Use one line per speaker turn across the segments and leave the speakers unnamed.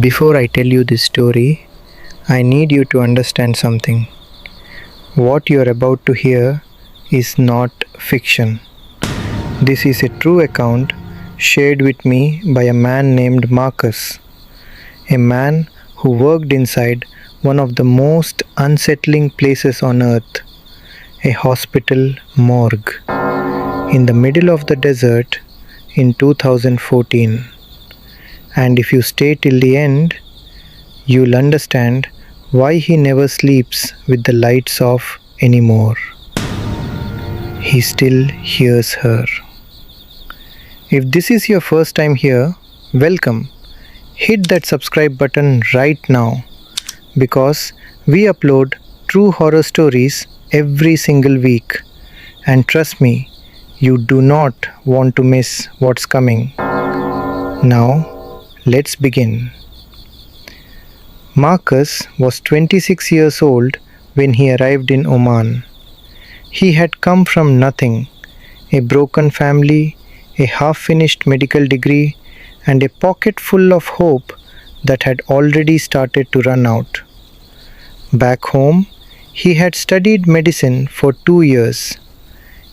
Before I tell you this story, I need you to understand something. What you are about to hear is not fiction. This is a true account shared with me by a man named Marcus, a man who worked inside one of the most unsettling places on earth, a hospital morgue, in the middle of the desert in 2014. And if you stay till the end, you'll understand why he never sleeps with the lights off anymore. He still hears her. If this is your first time here, welcome. Hit that subscribe button right now because we upload true horror stories every single week. And trust me, you do not want to miss what's coming. Now, let's begin. Marcus was 26 years old when he arrived in Oman. He had come from nothing, a broken family, a half-finished medical degree, and a pocket full of hope that had already started to run out. Back home, he had studied medicine for 2 years.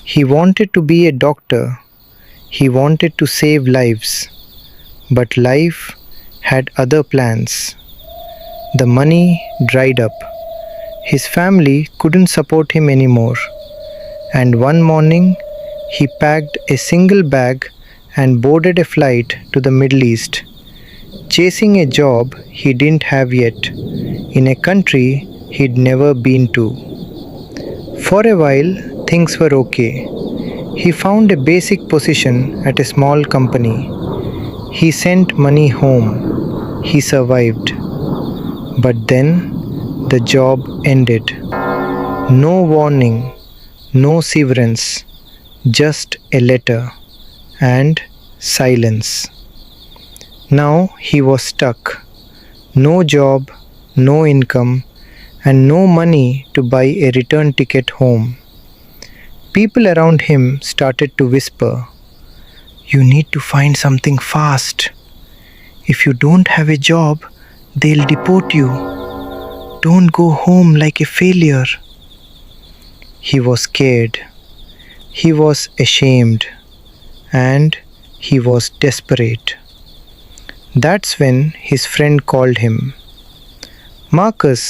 He wanted to be a doctor. He wanted to save lives. But life had other plans. The money dried up. His family couldn't support him anymore. And one morning, he packed a single bag and boarded a flight to the Middle East, chasing a job he didn't have yet, in a country he'd never been to. For a while, things were okay. He found a basic position at a small company. He sent money home. He survived. But then the job ended. No warning, no severance, just a letter and silence. Now he was stuck. No job, no income, and no money to buy a return ticket home. People around him started to whisper, "You need to find something fast. If you don't have a job, they'll deport you. Don't go home like a failure." He was scared. He was ashamed. And he was desperate. That's when his friend called him. "Marcus,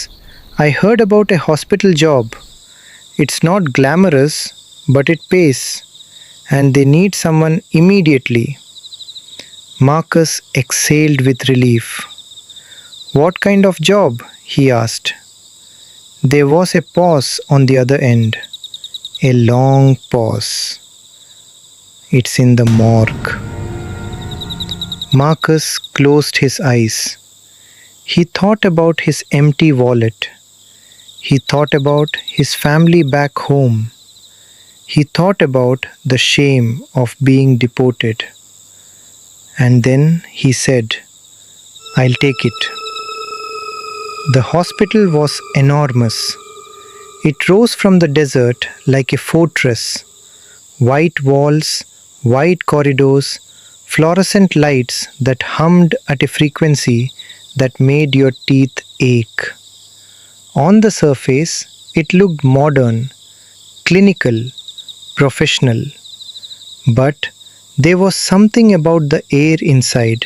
I heard about a hospital job. It's not glamorous, but it pays. And they need someone immediately." Marcus exhaled with relief. "What kind of job?" he asked. There was a pause on the other end, a long pause. "It's in the morgue." Marcus closed his eyes. He thought about his empty wallet. He thought about his family back home. He thought about the shame of being deported. And then he said, "I'll take it." The hospital was enormous. It rose from the desert like a fortress. White walls, wide corridors, fluorescent lights that hummed at a frequency that made your teeth ache. On the surface, it looked modern, clinical, professional. But there was something about the air inside,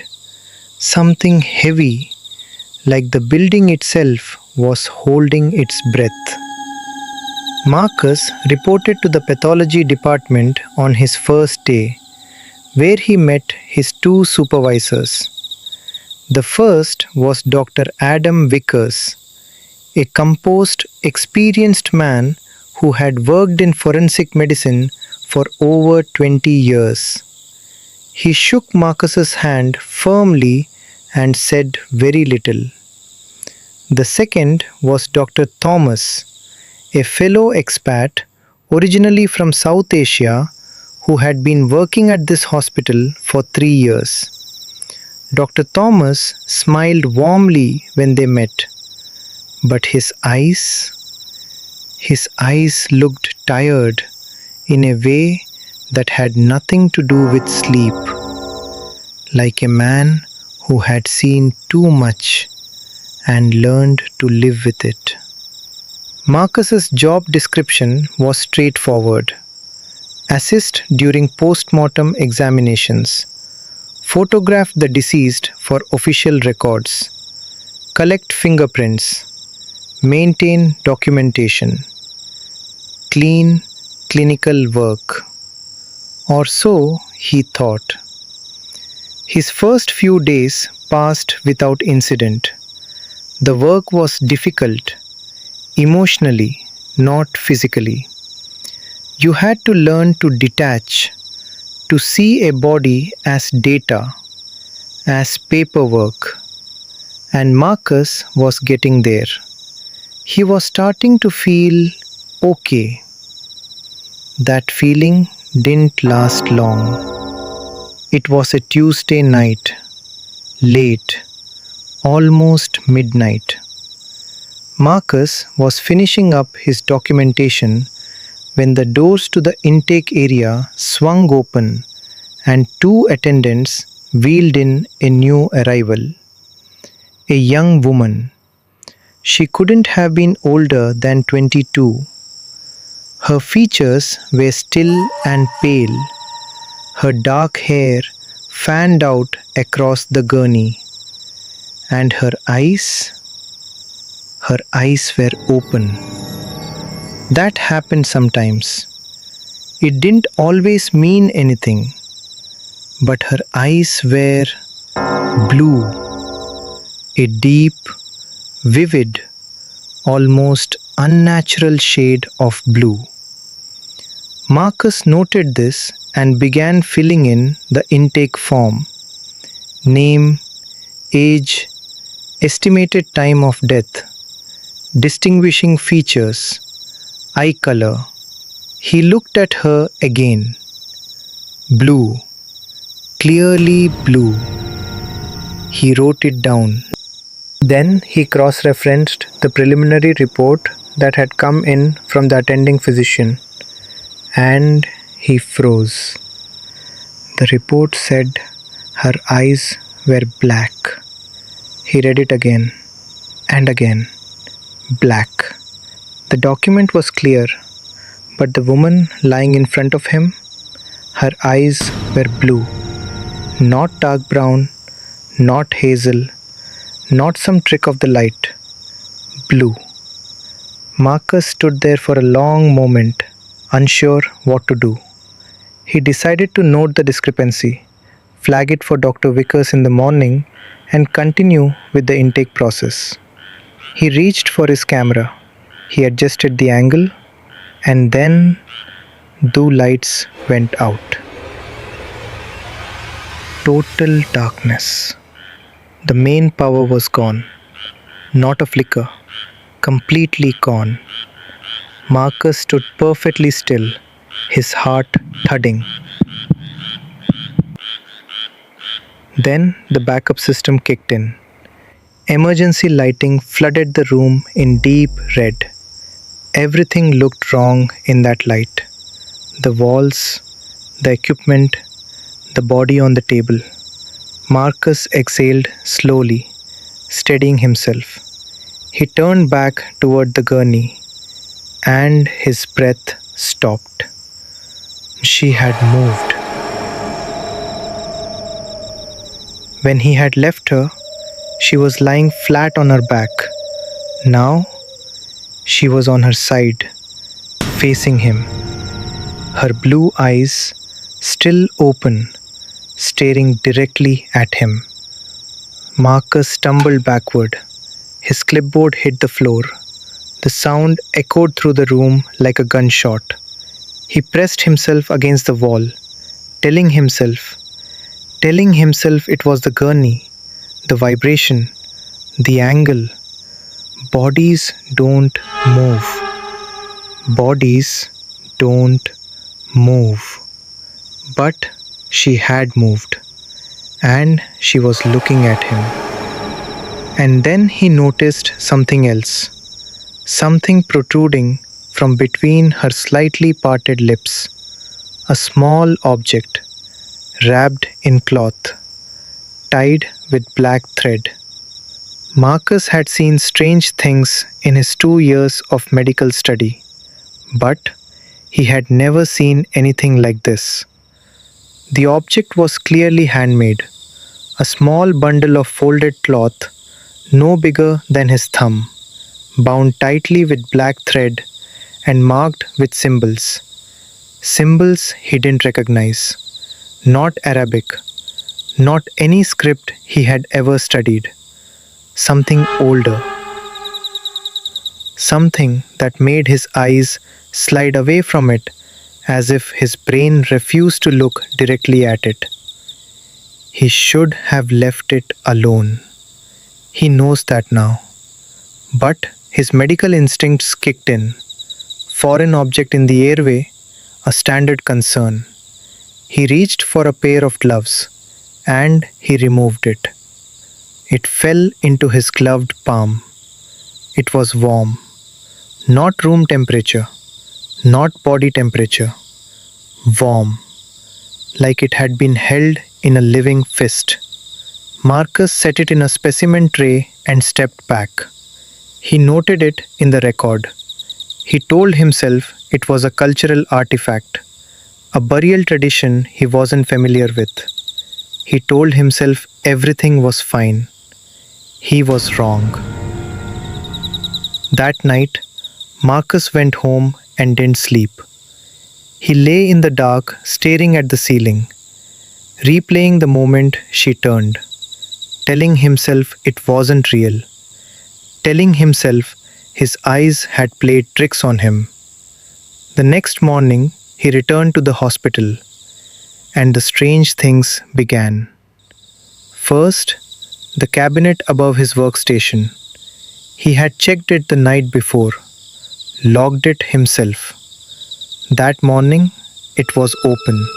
something heavy, like the building itself was holding its breath. Marcus reported to the pathology department on his first day, where he met his two supervisors. The first was Dr. Adam Vickers, a composed, experienced man who had worked in forensic medicine for over 20 years. He shook Marcus's hand firmly and said very little. The second was Dr. Thomas, a fellow expat originally from South Asia who had been working at this hospital for 3 years. Dr. Thomas smiled warmly when they met, but his eyes looked tired in a way that had nothing to do with sleep, like a man who had seen too much and learned to live with it. Marcus's job description was straightforward: assist during post-mortem examinations, photograph the deceased for official records, collect fingerprints, maintain documentation, clean clinical work. Or so he thought. His first few days passed without incident. The work was difficult, emotionally, not physically. You had to learn to detach, to see a body as data, as paperwork. And Marcus was getting there. He was starting to feel okay. That feeling didn't last long. It was a Tuesday night, late, almost midnight. Marcus was finishing up his documentation when the doors to the intake area swung open and two attendants wheeled in a new arrival. A young woman. She couldn't have been older than 22. Her features were still and pale. Her dark hair fanned out across the gurney, and her eyes were open. That happened sometimes. It didn't always mean anything, but her eyes were blue, a deep, vivid, almost unnatural shade of blue. Marcus noted this and began filling in the intake form: name, age, estimated time of death, distinguishing features, eye color. He looked at her again. Blue, clearly blue. He wrote it down. Then he cross-referenced the preliminary report that had come in from the attending physician, and he froze. The report said her eyes were black. He read it again and again. Black. The document was clear, but the woman lying in front of him, her eyes were blue. Not dark brown, not hazel, not some trick of the light. Blue. Marcus stood there for a long moment, unsure what to do. He decided to note the discrepancy, flag it for Dr. Vickers in the morning, and continue with the intake process. He reached for his camera. He adjusted the angle, and then the lights went out. Total darkness. The main power was gone. Not a flicker. Completely gone. Marcus stood perfectly still, his heart thudding. Then the backup system kicked in. Emergency lighting flooded the room in deep red. Everything looked wrong in that light. The walls, the equipment, the body on the table. Marcus exhaled slowly, steadying himself. He turned back toward the gurney, and his breath stopped. She had moved. When he had left her, she was lying flat on her back. Now, she was on her side, facing him. Her blue eyes still open, staring directly at him. Marcus stumbled backward. His clipboard hit the floor. The sound echoed through the room like a gunshot. He pressed himself against the wall, telling himself it was the gurney, the vibration, the angle. Bodies don't move. Bodies don't move. But she had moved, and she was looking at him. And then he noticed something else, something protruding from between her slightly parted lips, a small object wrapped in cloth, tied with black thread. Marcus had seen strange things in his 2 years of medical study, but he had never seen anything like this. The object was clearly handmade, a small bundle of folded cloth, no bigger than his thumb, bound tightly with black thread and marked with symbols. Symbols he didn't recognize. Not Arabic, not any script he had ever studied. Something older. Something that made his eyes slide away from it as if his brain refused to look directly at it. He should have left it alone. He knows that now. But his medical instincts kicked in. Foreign object in the airway, a standard concern. He reached for a pair of gloves and he removed it. It fell into his gloved palm. It was warm. Not room temperature, not body temperature. Warm, like it had been held in a living fist. Marcus set it in a specimen tray and stepped back. He noted it in the record. He told himself it was a cultural artifact, a burial tradition he wasn't familiar with. He told himself everything was fine. He was wrong. That night, Marcus went home and didn't sleep. He lay in the dark, staring at the ceiling, replaying the moment she turned, telling himself it wasn't real, telling himself his eyes had played tricks on him. The next morning, he returned to the hospital, and the strange things began. First, the cabinet above his workstation. He had checked it the night before, locked it himself. That morning, it was open.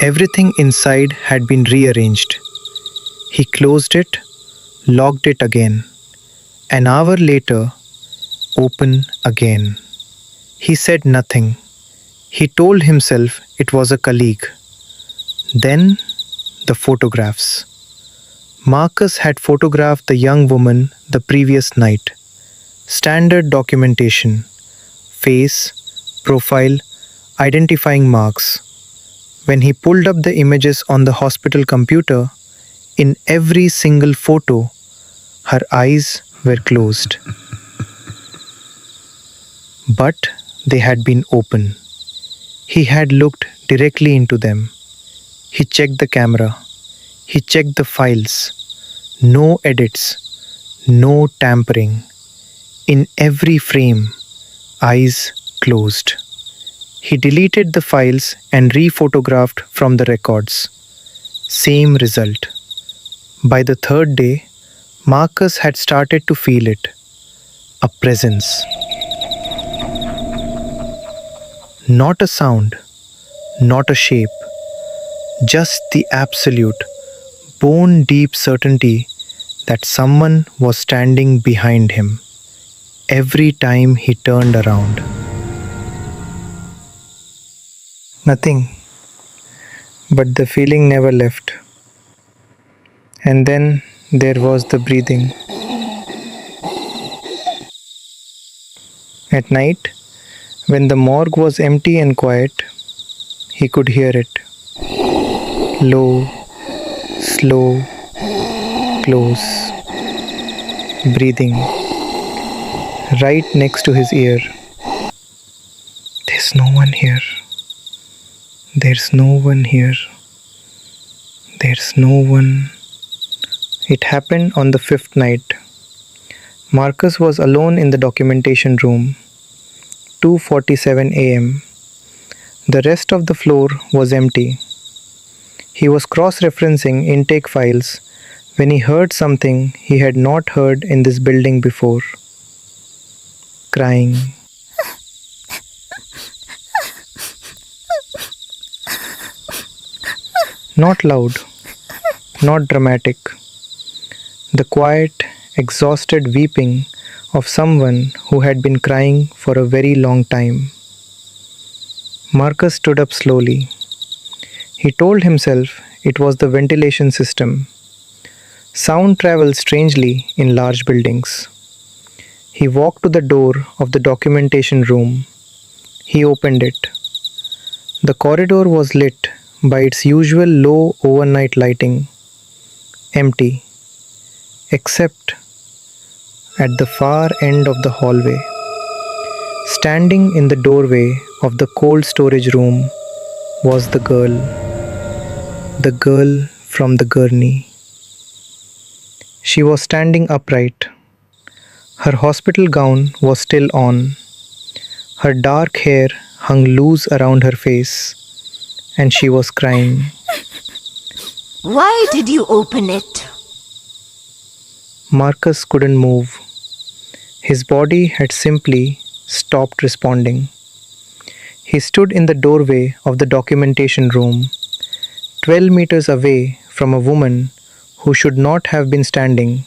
Everything inside had been rearranged. He closed it, locked it again. An hour later, open again. He said nothing. He told himself it was a colleague. Then, the photographs. Marcus had photographed the young woman the previous night. Standard documentation. Face, profile, identifying marks. When he pulled up the images on the hospital computer, in every single photo, her eyes were closed. But they had been open. He had looked directly into them. He checked the camera. He checked the files. No edits. No tampering. In every frame, eyes closed. He deleted the files and rephotographed from the records. Same result. By the third day, Marcus had started to feel it. A presence. Not a sound, not a shape, just the absolute, bone deep certainty that someone was standing behind him every time he turned around. Nothing, but the feeling never left. And then there was the breathing. At night, when the morgue was empty and quiet, he could hear it. Low, slow, close, breathing, right next to his ear. There's no one here. There's no one here. There's no one. It happened on the fifth night. Marcus was alone in the documentation room. 2:47 a.m. The rest of the floor was empty. He was cross-referencing intake files when he heard something he had not heard in this building before. Crying. Not loud, not dramatic. The quiet, exhausted weeping of someone who had been crying for a very long time. Marcus stood up slowly. He told himself It was the ventilation system. Sound travels strangely in large buildings. He walked to the door of the documentation room. He opened it. The corridor was lit by its usual low overnight lighting, empty, except at the far end of the hallway. Standing in the doorway of the cold storage room was the girl from the gurney. She was standing upright. Her hospital gown was still on. Her dark hair hung loose around her face, and she was crying.
Why did you open it?
Marcus couldn't move. His body had simply stopped responding. He stood in the doorway of the documentation room, 12 meters away from a woman who should not have been standing,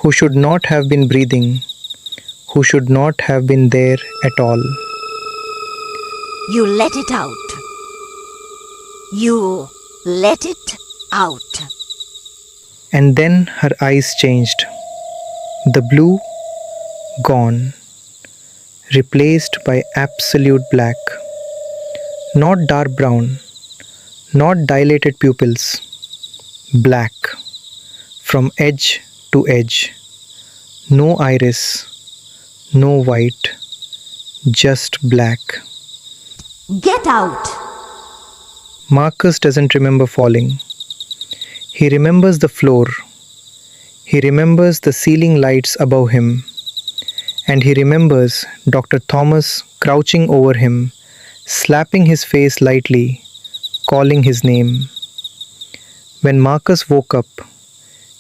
who should not have been breathing, who should not have been there at all.
You let it out. You let it out.
And then her eyes changed. The blue, gone, replaced by absolute black. Not dark brown, not dilated pupils. Black, from edge to edge. No iris, no white, just black.
Get out!
Marcus doesn't remember falling. He remembers the floor. He remembers the ceiling lights above him. And he remembers Dr. Thomas crouching over him, slapping his face lightly, calling his name. When Marcus woke up,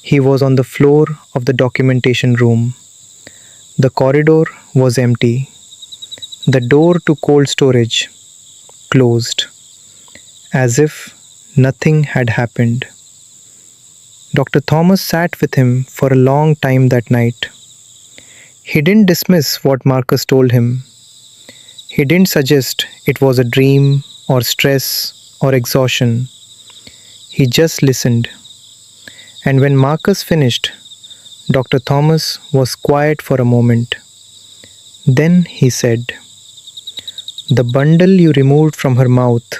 he was on the floor of the documentation room. The corridor was empty. The door to cold storage closed, as if nothing had happened. Dr. Thomas sat with him for a long time that night. He didn't dismiss what Marcus told him. He didn't suggest it was a dream or stress or exhaustion. He just listened. And when Marcus finished, Dr. Thomas was quiet for a moment. Then he said, "The bundle you removed from her mouth,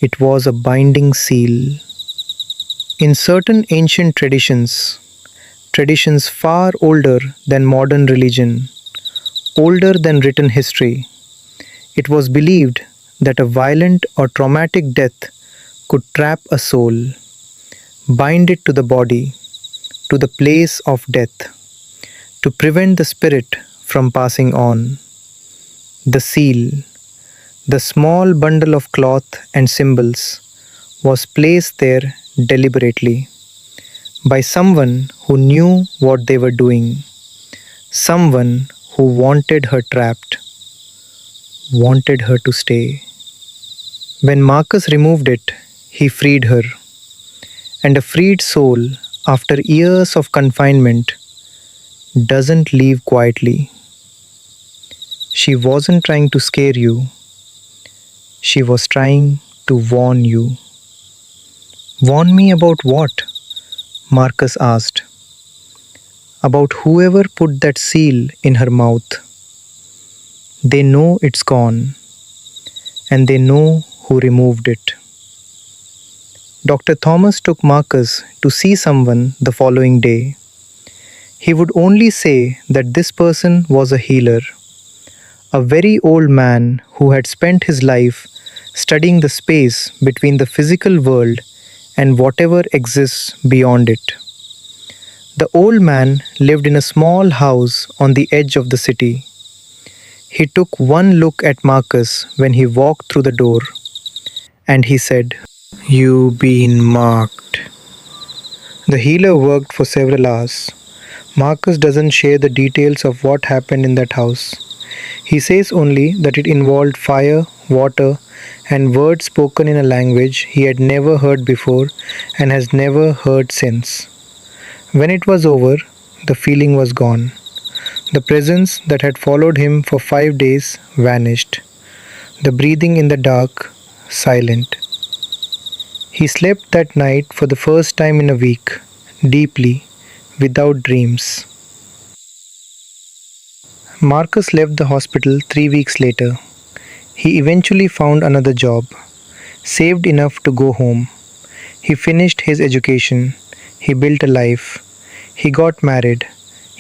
it was a binding seal." In certain ancient traditions far older than modern religion, older than written history, it was believed that a violent or traumatic death could trap a soul, bind it to the body, to the place of death, to prevent the spirit from passing on. The seal, the small bundle of cloth and symbols, was placed there deliberately by someone who knew what they were doing, someone who wanted her trapped, wanted her to stay. When Marcus removed it, he freed her, and a freed soul, after years of confinement, doesn't leave quietly. She wasn't trying to scare you, she was trying to warn you. Warn me about what? Marcus asked. About whoever put that seal in her mouth. They know it's gone, and they know who removed it. Dr. Thomas took Marcus to see someone the following day. He would only say that this person was a healer, a very old man who had spent his life studying the space between the physical world and whatever exists beyond it. The old man lived in a small house on the edge of the city. He took one look at Marcus when he walked through the door, and he said, "You've been marked." The healer worked for several hours. Marcus doesn't share the details of what happened in that house. He says only that it involved fire, water, and words spoken in a language he had never heard before and has never heard since. When it was over, the feeling was gone. The presence that had followed him for 5 days vanished. The breathing in the dark, silent. He slept that night for the first time in a week, deeply, without dreams. Marcus left the hospital 3 weeks later. He eventually found another job, saved enough to go home. He finished his education. He built a life. He got married.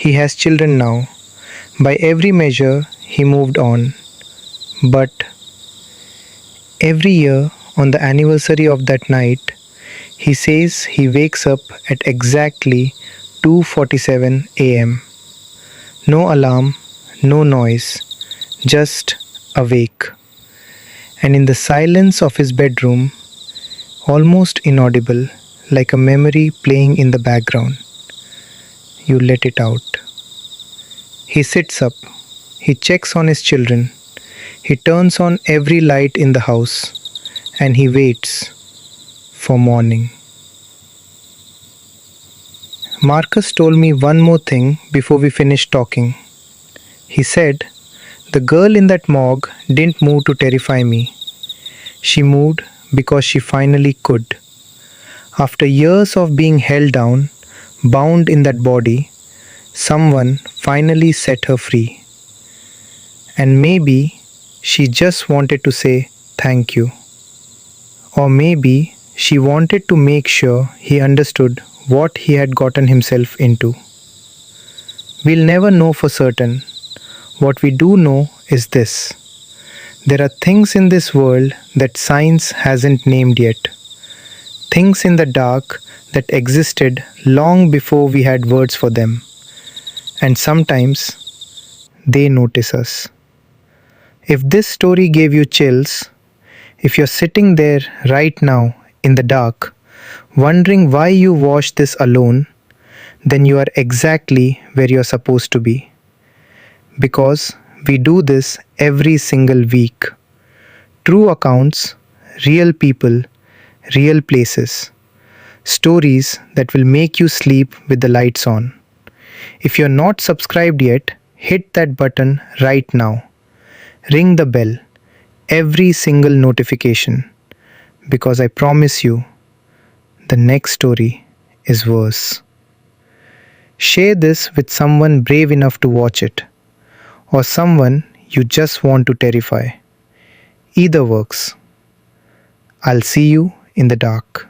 He has children now. By every measure, he moved on. But every year, on the anniversary of that night, he says he wakes up at exactly 2:47 am. No alarm, no noise, just awake. And in the silence of his bedroom, almost inaudible, like a memory playing in the background, you let it out. He sits up, he checks on his children, he turns on every light in the house, and he waits for morning. Marcus told me one more thing before we finished talking. He said, "The girl in that morgue didn't move to terrify me. She moved because she finally could. After years of being held down, bound in that body, someone finally set her free. And maybe she just wanted to say thank you. Or maybe she wanted to make sure he understood what he had gotten himself into. We'll never know for certain. What we do know is this: there are things in this world that science hasn't named yet. Things in the dark that existed long before we had words for them. And sometimes they notice us. If this story gave you chills, if you're sitting there right now in the dark, wondering why you watched this alone, then you are exactly where you're supposed to be. Because we do this every single week. True accounts, real people, real places. Stories that will make you sleep with the lights on. If you're not subscribed yet, hit that button right now. Ring the bell, every single notification, because I promise you, the next story is worse. Share this with someone brave enough to watch it, or someone you just want to terrify. Either works. I'll see you in the dark.